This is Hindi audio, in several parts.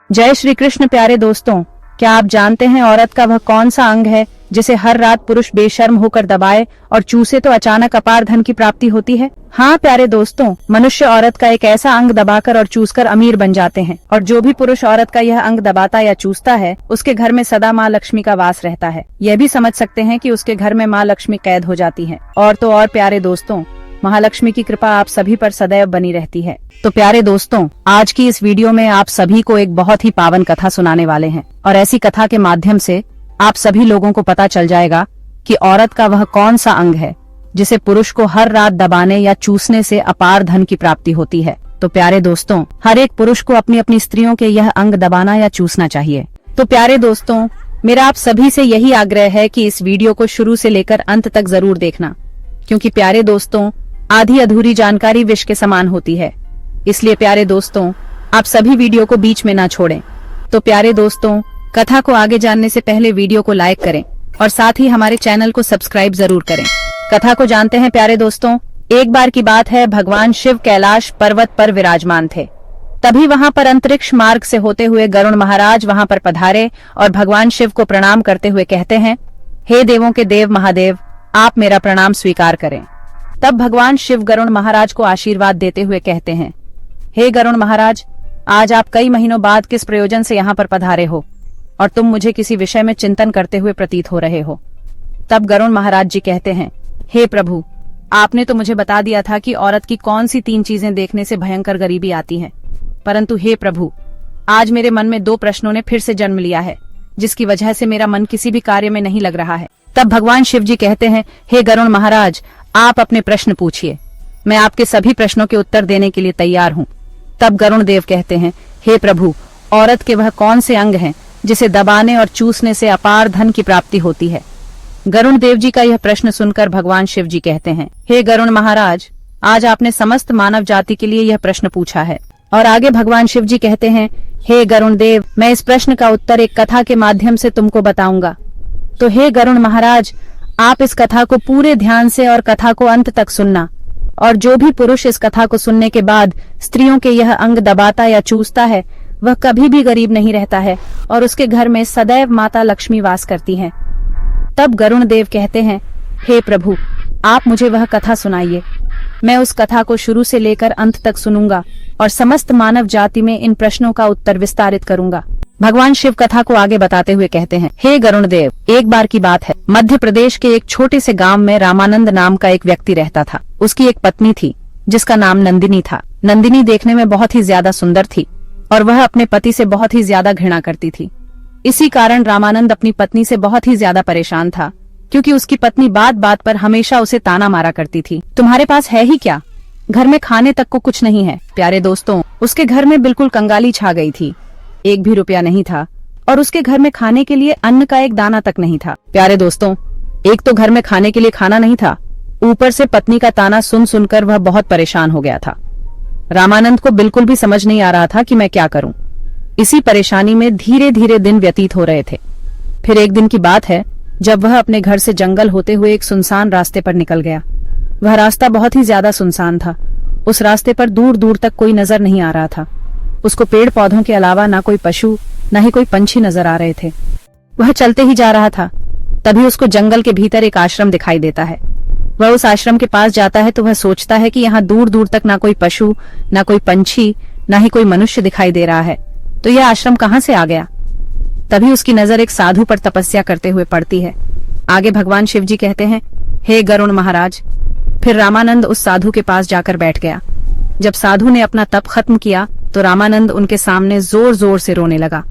जय श्री कृष्ण। प्यारे दोस्तों, क्या आप जानते हैं औरत का वह कौन सा अंग है जिसे हर रात पुरुष बेशर्म होकर दबाए और चूसे तो अचानक अपार धन की प्राप्ति होती है? हाँ प्यारे दोस्तों, मनुष्य औरत का एक ऐसा अंग दबाकर और चूसकर अमीर बन जाते हैं और जो भी पुरुष औरत का यह अंग दबाता या चूसता है उसके घर में सदा माँ लक्ष्मी का वास रहता है। यह भी समझ सकते हैं कि उसके घर में माँ लक्ष्मी कैद हो जाती है। और तो और प्यारे दोस्तों, महालक्ष्मी की कृपा आप सभी पर सदैव बनी रहती है। तो प्यारे दोस्तों, आज की इस वीडियो में आप सभी को एक बहुत ही पावन कथा सुनाने वाले हैं और ऐसी कथा के माध्यम से आप सभी लोगों को पता चल जाएगा कि औरत का वह कौन सा अंग है जिसे पुरुष को हर रात दबाने या चूसने से अपार धन की प्राप्ति होती है। तो प्यारे दोस्तों, हर एक पुरुष को अपनी अपनी स्त्रियों के यह अंग दबाना या चूसना चाहिए। तो प्यारे दोस्तों, मेरा आप सभी से यही आग्रह है कि इस वीडियो को शुरू से लेकर अंत तक जरूर देखना, क्योंकि प्यारे दोस्तों, आधी अधूरी जानकारी विष के समान होती है। इसलिए प्यारे दोस्तों, आप सभी वीडियो को बीच में ना छोड़ें। तो प्यारे दोस्तों, कथा को आगे जानने से पहले वीडियो को लाइक करें और साथ ही हमारे चैनल को सब्सक्राइब जरूर करें। कथा को जानते हैं प्यारे दोस्तों। एक बार की बात है, भगवान शिव कैलाश पर्वत पर विराजमान थे। तभी वहां पर अंतरिक्ष मार्ग से होते हुए गरुण महाराज वहां पर पधारे और भगवान शिव को प्रणाम करते हुए कहते हैं, हे देवों के देव महादेव, आप मेरा प्रणाम स्वीकार करें। तब भगवान शिव गरुण महाराज को आशीर्वाद देते हुए कहते हैं, हे गरुण महाराज, आज आप कई महीनों बाद किस प्रयोजन से यहाँ पर पधारे हो और तुम मुझे किसी विषय में चिंतन करते हुए प्रतीत हो रहे हो। तब गरुण महाराज जी कहते हैं, हे प्रभु, आपने तो मुझे बता दिया था कि औरत की कौन सी 3 चीजें देखने से भयंकर गरीबी आती है, परंतु हे प्रभु, आज मेरे मन में 2 प्रश्नों ने फिर से जन्म लिया है, जिसकी वजह से मेरा मन किसी भी कार्य में नहीं लग रहा है। तब भगवान शिव जी कहते हैं, हे गरुण महाराज, आप अपने प्रश्न पूछिए, मैं आपके सभी प्रश्नों के उत्तर देने के लिए तैयार हूँ। तब गरुण देव कहते हैं, हे प्रभु, औरत के वह कौन से अंग हैं जिसे दबाने और चूसने से अपार धन की प्राप्ति होती है? गरुण देव जी का यह प्रश्न सुनकर भगवान शिव जी कहते हैं, हे गरुण महाराज, आज आपने समस्त मानव जाति के लिए यह प्रश्न पूछा है। और आगे भगवान शिव जी कहते हैं, हे गरुण देव, मैं इस प्रश्न का उत्तर एक कथा के माध्यम से तुमको बताऊंगा। तो हे गरुण महाराज, आप इस कथा को पूरे ध्यान से और कथा को अंत तक सुनना, और जो भी पुरुष इस कथा को सुनने के बाद स्त्रियों के यह अंग दबाता या चूसता है वह कभी भी गरीब नहीं रहता है और उसके घर में सदैव माता लक्ष्मी वास करती हैं। तब गरुण देव कहते हैं, हे प्रभु, आप मुझे वह कथा सुनाइए। मैं उस कथा को शुरू से लेकर अंत तक सुनूंगा और समस्त मानव जाति में इन प्रश्नों का उत्तर विस्तारित करूंगा। भगवान शिव कथा को आगे बताते हुए कहते हैं, हे गरुण देव, एक बार की बात है, मध्य प्रदेश के एक छोटे से गांव में रामानंद नाम का एक व्यक्ति रहता था। उसकी एक पत्नी थी जिसका नाम नंदिनी था। नंदिनी देखने में बहुत ही ज्यादा सुंदर थी और वह अपने पति से बहुत ही ज्यादा घृणा करती थी। इसी कारण रामानंद अपनी पत्नी से बहुत ही ज्यादा परेशान था, क्योंकि उसकी पत्नी बात बात पर हमेशा उसे ताना मारा करती थी, तुम्हारे पास है ही क्या, घर में खाने तक को कुछ नहीं है। प्यारे दोस्तों, उसके घर में बिल्कुल कंगाली छा गई थी। 1 भी रुपया नहीं था और उसके घर में खाने के लिए अन्न का एक दाना तक नहीं था। प्यारे दोस्तों, एक तो घर में खाने के लिए खाना नहीं था, ऊपर से पत्नी का ताना सुन सुनकर वह बहुत परेशान हो गया था। रामानंद को बिल्कुल भी समझ नहीं आ रहा था कि मैं क्या करूं। इसी परेशानी में धीरे धीरे दिन व्यतीत हो रहे थे। फिर एक दिन की बात है, जब वह अपने घर से जंगल होते हुए एक सुनसान रास्ते पर निकल गया। वह रास्ता बहुत ही ज्यादा सुनसान था। उस रास्ते पर दूर दूर तक कोई नजर नहीं आ रहा था। उसको पेड़ पौधों के अलावा ना कोई पशु न ही कोई पंछी नजर आ रहे थे। वह चलते ही जा रहा था, तभी उसको जंगल के भीतर एक आश्रम दिखाई देता है। वह उस आश्रम के पास जाता है तो वह सोचता है कि यहाँ दूर दूर तक ना कोई पशु, ना कोई पंछी, ना ही कोई मनुष्य दिखाई दे रहा है, तो यह आश्रम कहाँ से आ गया? तभी उसकी नजर एक साधु पर तपस्या करते हुए पड़ती है। आगे भगवान शिव जी कहते हैं, हे गरुण महाराज। फिर रामानंद उस साधु के पास जाकर बैठ गया। जब साधु ने अपना तप खत्म किया तो रामानंद उनके सामने जोर जोर से रोने लगा।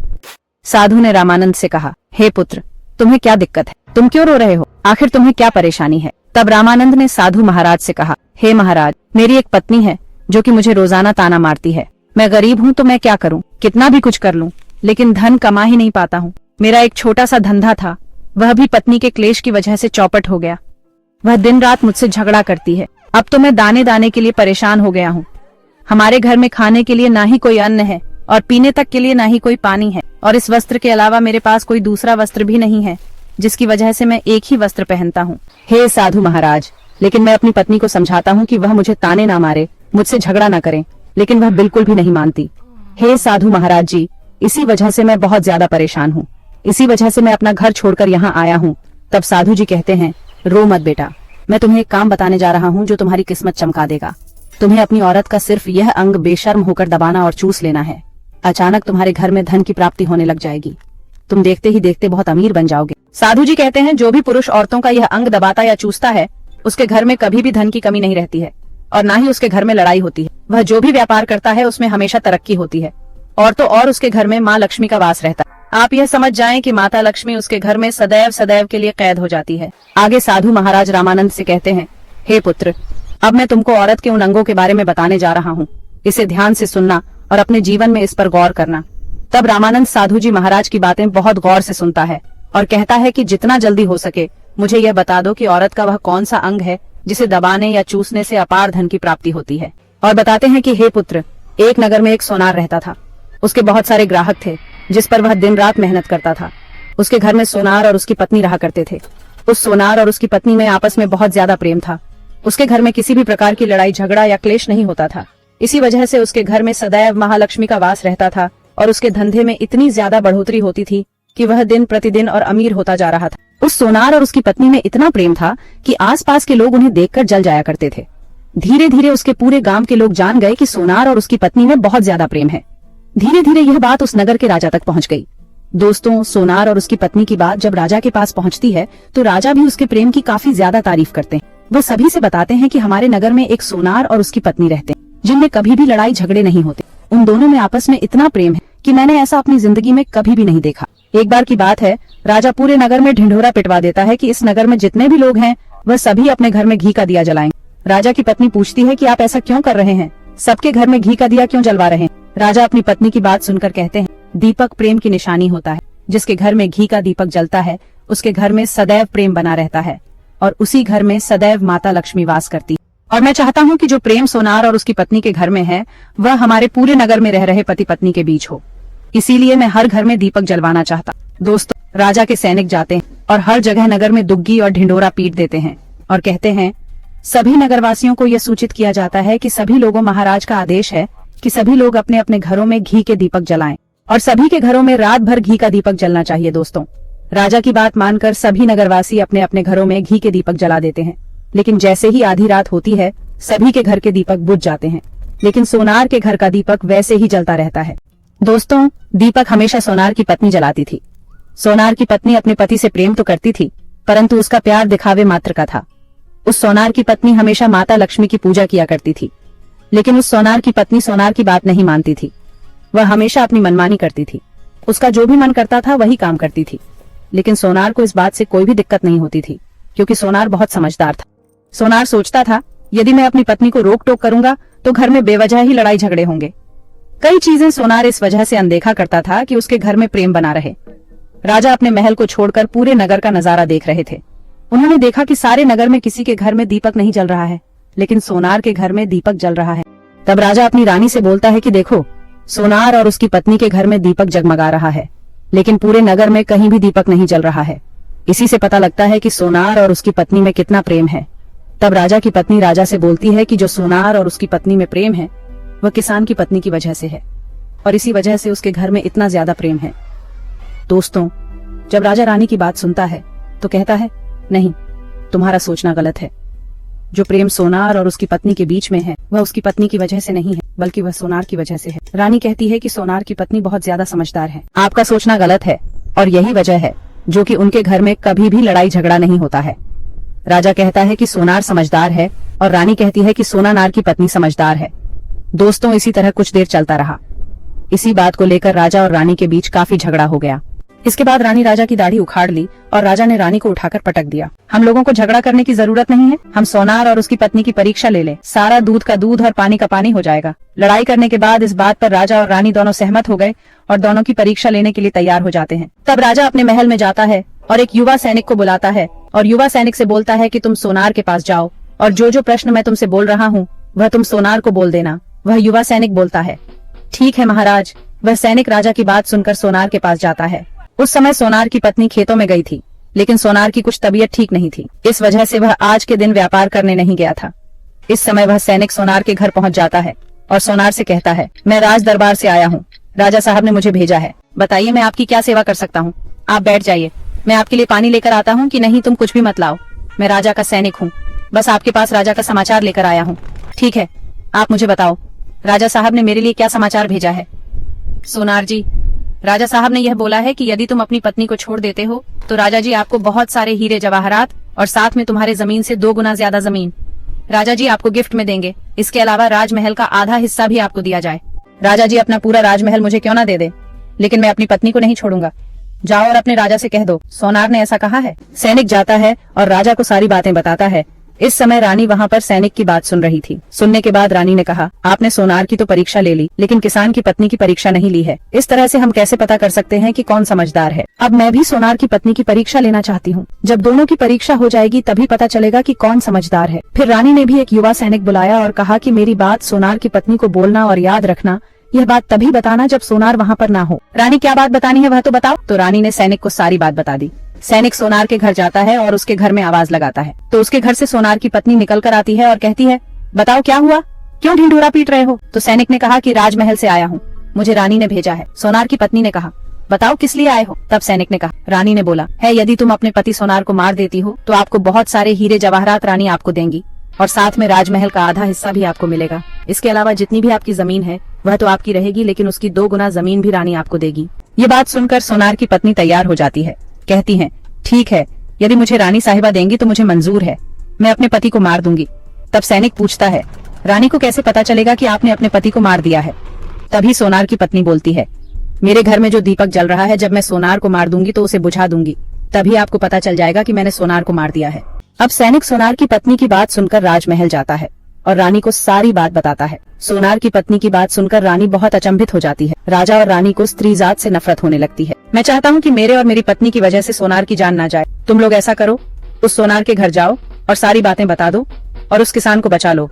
साधु ने रामानंद से कहा, हे पुत्र, तुम्हें क्या दिक्कत है? तुम क्यों रो रहे हो? आखिर तुम्हें क्या परेशानी है? तब रामानंद ने साधु महाराज से कहा, हे महाराज, मेरी एक पत्नी है जो कि मुझे रोजाना ताना मारती है। मैं गरीब हूँ तो मैं क्या करूँ, कितना भी कुछ कर लूँ, लेकिन धन कमा ही नहीं पाता हूँ। मेरा एक छोटा सा धंधा था, वह भी पत्नी के क्लेश की वजह से चौपट हो गया। वह दिन रात मुझसे झगड़ा करती है। अब तो मैं दाने दाने के लिए परेशान हो गया हूँ। हमारे घर में खाने के लिए ना ही कोई अन्न है और पीने तक के लिए ना ही कोई पानी है, और इस वस्त्र के अलावा मेरे पास कोई दूसरा वस्त्र भी नहीं है, जिसकी वजह से मैं एक ही वस्त्र पहनता हूँ। हे साधु महाराज, लेकिन मैं अपनी पत्नी को समझाता हूँ कि वह मुझे ताने ना मारे, मुझसे झगड़ा ना करे, लेकिन वह बिल्कुल भी नहीं मानती। हे साधु महाराज जी, इसी वजह से मैं बहुत ज्यादा परेशान हूँ। इसी वजह से मैं अपना घर छोड़कर यहाँ आया हूँ। तब साधु जी कहते हैं, रो मत बेटा, मैं तुम्हें एक काम बताने जा रहा हूँ जो तुम्हारी किस्मत चमका देगा। तुम्हें अपनी औरत का सिर्फ यह अंग बेशर्म होकर दबाना और चूस लेना है। अचानक तुम्हारे घर में धन की प्राप्ति होने लग जाएगी। तुम देखते ही देखते बहुत अमीर बन जाओगे। साधु जी कहते हैं, जो भी पुरुष औरतों का यह अंग दबाता या चूसता है, उसके घर में कभी भी धन की कमी नहीं रहती है और न ही उसके घर में लड़ाई होती है। वह जो भी व्यापार करता है उसमें हमेशा तरक्की होती है और तो और उसके घर में माँ लक्ष्मी का वास रहता है। आप यह समझ जाएं कि माता लक्ष्मी उसके घर में सदैव सदैव के लिए कैद हो जाती है। आगे साधु महाराज रामानंद से कहते हैं, हे पुत्र, अब मैं तुमको औरत के उन अंगों के बारे में बताने जा रहा हूँ। इसे ध्यान से सुनना और अपने जीवन में इस पर गौर करना। तब रामानंद साधु जी महाराज की बातें बहुत गौर से सुनता है और कहता है कि जितना जल्दी हो सके मुझे यह बता दो कि औरत का वह कौन सा अंग है जिसे दबाने या चूसने से अपार धन की प्राप्ति होती है। और बताते हैं कि हे पुत्र, एक नगर में एक सोनार रहता था। उसके बहुत सारे ग्राहक थे जिस पर वह दिन रात मेहनत करता था। उसके घर में सोनार और उसकी पत्नी रहा करते थे। उस सोनार और उसकी पत्नी में आपस में बहुत ज्यादा प्रेम था। उसके घर में किसी भी प्रकार की लड़ाई झगड़ा या क्लेश नहीं होता था। इसी वजह से उसके घर में सदैव महालक्ष्मी का वास रहता था और उसके धंधे में इतनी ज्यादा बढ़ोतरी होती थी कि वह दिन प्रतिदिन और अमीर होता जा रहा था। उस सोनार और उसकी पत्नी में इतना प्रेम था कि आसपास के लोग उन्हें देखकर जल जाया करते थे। धीरे धीरे उसके पूरे गांव के लोग जान गए कि सोनार और उसकी पत्नी में बहुत ज्यादा प्रेम है। धीरे धीरे यह बात उस नगर के राजा तक पहुंच गई। दोस्तों, सोनार और उसकी पत्नी की बात जब राजा के पास पहुंचती है तो राजा भी उसके प्रेम की काफी ज्यादा तारीफ करते हैं। वह सभी से बताते हैं कि हमारे नगर में एक सोनार और उसकी पत्नी रहते हैं जिनमें कभी भी लड़ाई झगड़े नहीं होते। उन दोनों में आपस में इतना प्रेम है कि मैंने ऐसा अपनी जिंदगी में कभी भी नहीं देखा। एक बार की बात है, राजा पूरे नगर में ढिंढोरा पिटवा देता है कि इस नगर में जितने भी लोग हैं वह सभी अपने घर में घी का दिया जलाएंगे। राजा की पत्नी पूछती है कि आप ऐसा क्यों कर रहे हैं, सबके घर में घी का दिया क्यों जलवा रहे हैं। राजा अपनी पत्नी की बात सुनकर कहते हैं, दीपक प्रेम की निशानी होता है। जिसके घर में घी का दीपक जलता है उसके घर में सदैव प्रेम बना रहता है और उसी घर में सदैव माता लक्ष्मी वास करती है। और मैं चाहता हूँ कि जो प्रेम सोनार और उसकी पत्नी के घर में है वह हमारे पूरे नगर में रह रहे पति पत्नी के बीच हो। इसीलिए मैं हर घर में दीपक जलवाना चाहता। दोस्तों, राजा के सैनिक जाते हैं और हर जगह नगर में दुग्गी और ढिंडोरा पीट देते हैं और कहते हैं, सभी नगरवासियों को यह सूचित किया जाता है कि सभी लोगों महाराज का आदेश है कि सभी लोग अपने अपने घरों में घी के दीपक जलाएं और सभी के घरों में रात भर घी का दीपक जलना चाहिए। दोस्तों, राजा की बात मानकर सभी नगरवासी अपने अपने घरों में घी के दीपक जला देते हैं। लेकिन जैसे ही आधी रात होती है सभी के घर के दीपक बुझ जाते हैं, लेकिन सोनार के घर का दीपक वैसे ही जलता रहता है। दोस्तों, दीपक हमेशा सोनार की पत्नी जलाती थी। सोनार की पत्नी अपने पति से प्रेम तो करती थी परंतु उसका प्यार दिखावे मात्र का था। उस सोनार की पत्नी हमेशा माता लक्ष्मी की पूजा किया करती थी, लेकिन उस सोनार की पत्नी सोनार की बात नहीं मानती थी। वह हमेशा अपनी मनमानी करती थी। उसका जो भी मन करता था वही काम करती थी। लेकिन सोनार को इस बात से कोई भी दिक्कत नहीं होती थी क्योंकि सोनार बहुत समझदार था। सोनार सोचता था, यदि मैं अपनी पत्नी को रोक टोक करूंगा तो घर में बेवजह ही लड़ाई झगड़े होंगे। कई चीजें सोनार इस वजह से अनदेखा करता था कि उसके घर में प्रेम बना रहे। राजा अपने महल को छोड़कर पूरे नगर का नजारा देख रहे थे। उन्होंने देखा कि सारे नगर में किसी के घर में दीपक नहीं जल रहा है, लेकिन सोनार के घर में दीपक जल रहा है। तब राजा अपनी रानी से बोलता है कि देखो, सोनार और उसकी पत्नी के घर में दीपक जगमगा रहा है, लेकिन पूरे नगर में कहीं भी दीपक नहीं जल रहा है। इसी से पता लगता है कि सोनार और उसकी पत्नी में कितना प्रेम है। तब राजा की पत्नी राजा से बोलती है कि जो सोनार और उसकी पत्नी में प्रेम है वह किसान की पत्नी की वजह से है और इसी वजह से उसके घर में इतना ज्यादा प्रेम है। दोस्तों, जब राजा रानी की बात सुनता है तो कहता है, नहीं, तुम्हारा सोचना गलत है। जो प्रेम सोनार और उसकी पत्नी के बीच में है वह उसकी पत्नी की वजह से नहीं है बल्कि वह सोनार की वजह से है। रानी कहती है कि सोनार की पत्नी बहुत ज्यादा समझदार है। आपका सोचना गलत है और यही वजह है जो कि उनके घर में कभी भी लड़ाई झगड़ा नहीं होता है। राजा कहता है कि सोनार समझदार है और रानी कहती है कि सोनानार की पत्नी समझदार है। दोस्तों, इसी तरह कुछ देर चलता रहा। इसी बात को लेकर राजा और रानी के बीच काफी झगड़ा हो गया। इसके बाद रानी राजा की दाढ़ी उखाड़ ली और राजा ने रानी को उठाकर पटक दिया। हम लोगों को झगड़ा करने की जरूरत नहीं है, हम सोनार और उसकी पत्नी की परीक्षा ले लें। सारा दूध का दूध और पानी का पानी हो जाएगा। लड़ाई करने के बाद इस बात पर राजा और रानी दोनों सहमत हो गए और दोनों की परीक्षा लेने के लिए तैयार हो जाते हैं। तब राजा अपने महल में जाता है और एक युवा सैनिक को बुलाता है और युवा सैनिक से बोलता है कि तुम सोनार के पास जाओ और जो प्रश्न मैं तुमसे बोल रहा हूँ वह तुम सोनार को बोल देना। वह युवा सैनिक बोलता है, ठीक है महाराज। वह सैनिक राजा की बात सुनकर सोनार के पास जाता है। उस समय सोनार की पत्नी खेतों में गई थी, लेकिन सोनार की कुछ तबीयत ठीक नहीं थी। इस वजह से वह आज के दिन व्यापार करने नहीं गया था। इस समय वह सैनिक सोनार के घर पहुंच जाता है और सोनार से कहता है, मैं राज दरबार से आया हूँ। राजा साहब ने मुझे भेजा है। बताइए मैं आपकी क्या सेवा कर सकता हूँ। आप बैठ जाइए, मैं आपके लिए पानी लेकर आता हूँ। कि नहीं, तुम कुछ भी मत लाओ, मैं राजा का सैनिक हूँ, बस आपके पास राजा का समाचार लेकर आया हूँ। ठीक है, आप मुझे बताओ राजा साहब ने मेरे लिए क्या समाचार भेजा है। सोनार जी, राजा साहब ने यह बोला है कि यदि तुम अपनी पत्नी को छोड़ देते हो तो राजा जी आपको बहुत सारे हीरे जवाहरात और साथ में तुम्हारे जमीन से 2 गुना ज्यादा जमीन राजा जी आपको गिफ्ट में देंगे। इसके अलावा राजमहल का आधा हिस्सा भी आपको दिया जाए। राजा जी अपना पूरा राजमहल मुझे क्यों ना दे दे, लेकिन मैं अपनी पत्नी को नहीं छोड़ूंगा। जाओ और अपने राजा से कह दो सोनार ने ऐसा कहा है। सैनिक जाता है और राजा को सारी बातें बताता है। इस समय रानी वहाँ पर सैनिक की बात सुन रही थी। सुनने के बाद रानी ने कहा, आपने सोनार की तो परीक्षा ले ली, लेकिन किसान की पत्नी की परीक्षा नहीं ली है। इस तरह से हम कैसे पता कर सकते हैं कि कौन समझदार है। अब मैं भी सोनार की पत्नी की परीक्षा लेना चाहती हूँ। जब दोनों की परीक्षा हो जाएगी तभी पता चलेगा कि कौन समझदार है। फिर रानी ने भी एक युवा सैनिक बुलाया और कहा कि मेरी बात सोनार की पत्नी को बोलना और याद रखना। यह बात तभी बताना जब सोनार वहाँ पर ना हो। रानी, क्या बात बतानी है वह तो बताओ। तो रानी ने सैनिक को सारी बात बता दी। सैनिक सोनार के घर जाता है और उसके घर में आवाज लगाता है। तो उसके घर से सोनार की पत्नी निकल कर आती है और कहती है, बताओ क्या हुआ, क्यों ढिंढोरा पीट रहे हो। तो सैनिक ने कहा कि राजमहल से आया हूँ, मुझे रानी ने भेजा है। सोनार की पत्नी ने कहा, बताओ किस लिए आए हो। तब सैनिक ने कहा, रानी ने बोला है यदि तुम अपने पति सोनार को मार देती हो तो आपको बहुत सारे हीरे जवाहरात रानी आपको देंगी और साथ में राजमहल का आधा हिस्सा भी आपको मिलेगा। इसके अलावा जितनी भी आपकी जमीन है वह तो आपकी रहेगी, लेकिन उसकी 2 गुना जमीन भी रानी आपको देगी। ये बात सुनकर सोनार की पत्नी तैयार हो जाती है। कहती है, ठीक है, यदि मुझे रानी साहिबा देंगी तो मुझे मंजूर है, मैं अपने पति को मार दूंगी। तब सैनिक पूछता है, रानी को कैसे पता चलेगा कि आपने अपने पति को मार दिया है। तभी सोनार की पत्नी बोलती है, मेरे घर में जो दीपक जल रहा है, जब मैं सोनार को मार दूंगी तो उसे बुझा दूंगी, तभी आपको पता चल जाएगा कि मैंने सोनार को मार दिया है। अब सैनिक सोनार की पत्नी की बात सुनकर राजमहल जाता है और रानी को सारी बात बताता है। सोनार की पत्नी की बात सुनकर रानी बहुत अचंभित हो जाती है। राजा और रानी को स्त्री जात से नफरत होने लगती है। मैं चाहता हूँ कि मेरे और मेरी पत्नी की वजह से सोनार की जान ना जाए। तुम लोग ऐसा करो, उस सोनार के घर जाओ और सारी बातें बता दो और उस किसान को बचा लो,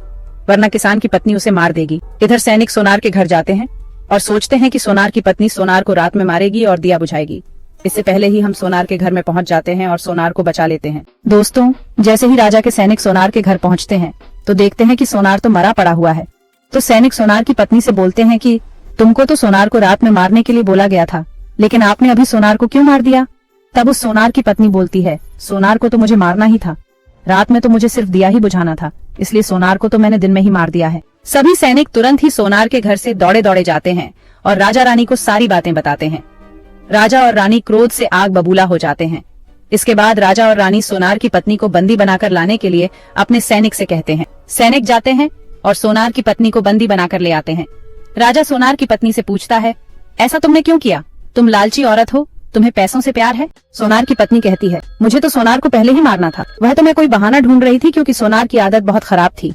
वरना किसान की पत्नी उसे मार देगी। इधर सैनिक सोनार के घर जाते हैं और सोचते हैं कि सोनार की पत्नी सोनार को रात में मारेगी और दिया बुझाएगी। इससे पहले ही हम सोनार के घर में पहुंच जाते हैं और सोनार को बचा लेते हैं। दोस्तों, जैसे ही राजा के सैनिक सोनार के घर पहुंचते हैं तो देखते हैं कि सोनार तो मरा पड़ा हुआ है। तो सैनिक सोनार की पत्नी से बोलते हैं कि तुमको तो सोनार को रात में मारने के लिए बोला गया था, लेकिन आपने अभी सोनार को क्यों मार दिया। तब उस सोनार की पत्नी बोलती है, सोनार को तो मुझे मारना ही था, रात में तो मुझे सिर्फ दिया ही बुझाना था, इसलिए सोनार को तो मैंने दिन में ही मार दिया है। सभी सैनिक तुरंत ही सोनार के घर से दौड़े दौड़े जाते हैं और राजा रानी को सारी बातें बताते हैं। राजा और रानी क्रोध से आग बबूला हो जाते हैं। इसके बाद राजा और रानी सोनार की पत्नी को बंदी बनाकर लाने के लिए अपने सैनिक से कहते हैं। सैनिक जाते हैं और सोनार की पत्नी को बंदी बनाकर ले आते हैं। राजा सोनार की पत्नी से पूछता है, ऐसा तुमने क्यों किया, तुम लालची औरत हो, तुम्हें पैसों से प्यार है। सोनार की पत्नी कहती है, मुझे तो सोनार को पहले ही मारना था, वह तो मैं कोई बहाना ढूंढ रही थी क्योंकि सोनार की आदत बहुत खराब थी,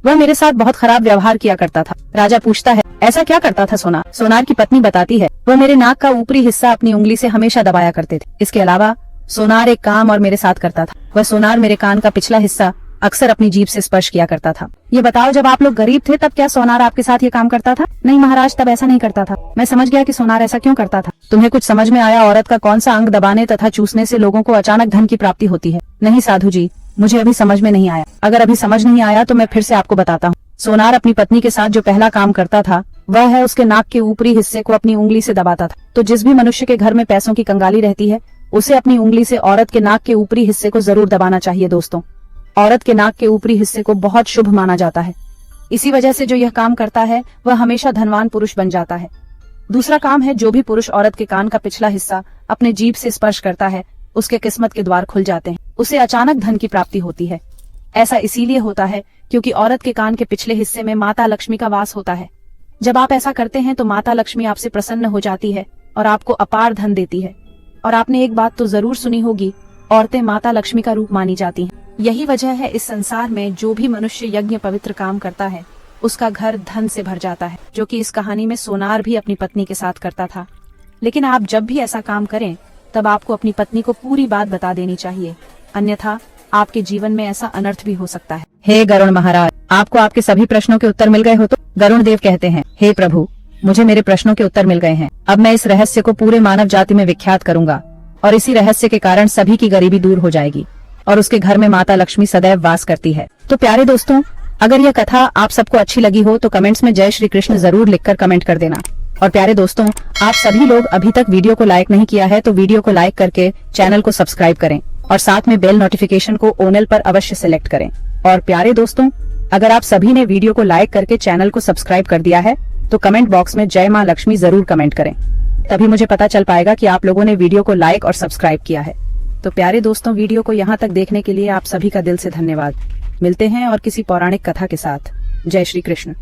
वह मेरे साथ बहुत खराब व्यवहार किया करता था। राजा पूछता है, ऐसा क्या करता था सोनार। सोनार की पत्नी बताती है, वह मेरे नाक का ऊपरी हिस्सा अपनी उंगली से हमेशा दबाया करते थे। इसके अलावा सोनार एक काम और मेरे साथ करता था, वह सोनार मेरे कान का पिछला हिस्सा अक्सर अपनी जीभ से स्पर्श किया करता था। ये बताओ, जब आप लोग गरीब थे तब क्या सोनार आपके साथ ये काम करता था। नहीं महाराज, तब ऐसा नहीं करता था। मैं समझ गया कि सोनार ऐसा क्यों करता था। तुम्हें कुछ समझ में आया औरत का कौन सा अंग दबाने तथा चूसने से लोगों को अचानक धन की प्राप्ति होती है। नहीं साधु जी, मुझे अभी समझ में नहीं आया। अगर अभी समझ नहीं आया तो मैं फिर से आपको बताता हूँ। सोनार अपनी पत्नी के साथ जो पहला काम करता था वह है उसके नाक के ऊपरी हिस्से को अपनी उंगली से दबाता था। तो जिस भी मनुष्य के घर में पैसों की कंगाली रहती है उसे अपनी उंगली से औरत के नाक के ऊपरी हिस्से को जरूर दबाना चाहिए। दोस्तों, औरत के नाक के ऊपरी हिस्से को बहुत शुभ माना जाता है। इसी वजह से जो यह काम करता है वह हमेशा धनवान पुरुष बन जाता है। दूसरा काम है, जो भी पुरुष औरत के कान का पिछला हिस्सा अपने जीभ से स्पर्श करता है उसके किस्मत के द्वार खुल जाते हैं, उसे अचानक धन की प्राप्ति होती है। ऐसा इसीलिए होता है क्योंकि औरत के कान के पिछले हिस्से में माता लक्ष्मी का वास होता है। जब आप ऐसा करते हैं तो माता लक्ष्मी आपसे प्रसन्न हो जाती है और आपको अपार धन देती है। और आपने एक बात तो जरूर सुनी होगी, औरतें माता लक्ष्मी का रूप मानी जाती हैं। यही वजह है इस संसार में जो भी मनुष्य यज्ञ पवित्र काम करता है उसका घर धन से भर जाता है, जो कि इस कहानी में सोनार भी अपनी पत्नी के साथ करता था। लेकिन आप जब भी ऐसा काम करें तब आपको अपनी पत्नी को पूरी बात बता देनी चाहिए, अन्यथा आपके जीवन में ऐसा अनर्थ भी हो सकता है। हे गरुण महाराज, आपको आपके सभी प्रश्नों के उत्तर मिल गए हो तो। गरुण देव कहते हैं, हे प्रभु, मुझे मेरे प्रश्नों के उत्तर मिल गए हैं। अब मैं इस रहस्य को पूरे मानव जाति में विख्यात करूंगा और इसी रहस्य के कारण सभी की गरीबी दूर हो जाएगी और उसके घर में माता लक्ष्मी सदैव वास करती है। तो प्यारे दोस्तों, अगर यह कथा आप सबको अच्छी लगी हो तो कमेंट्स में जय श्री कृष्ण जरूर लिखकर कमेंट कर देना। और प्यारे दोस्तों, आप सभी लोग अभी तक वीडियो को लाइक नहीं किया है तो वीडियो को लाइक करके चैनल को सब्सक्राइब करें और साथ में बेल नोटिफिकेशन को ऑल पर अवश्य सिलेक्ट करें। और प्यारे दोस्तों, अगर आप सभी ने वीडियो को लाइक करके चैनल को सब्सक्राइब कर दिया है तो कमेंट बॉक्स में जय मां लक्ष्मी जरूर कमेंट करें, तभी मुझे पता चल पाएगा कि आप लोगों ने वीडियो को लाइक और सब्सक्राइब किया है। तो प्यारे दोस्तों, वीडियो को यहाँ तक देखने के लिए आप सभी का दिल से धन्यवाद। मिलते हैं और किसी पौराणिक कथा के साथ। जय श्री कृष्ण।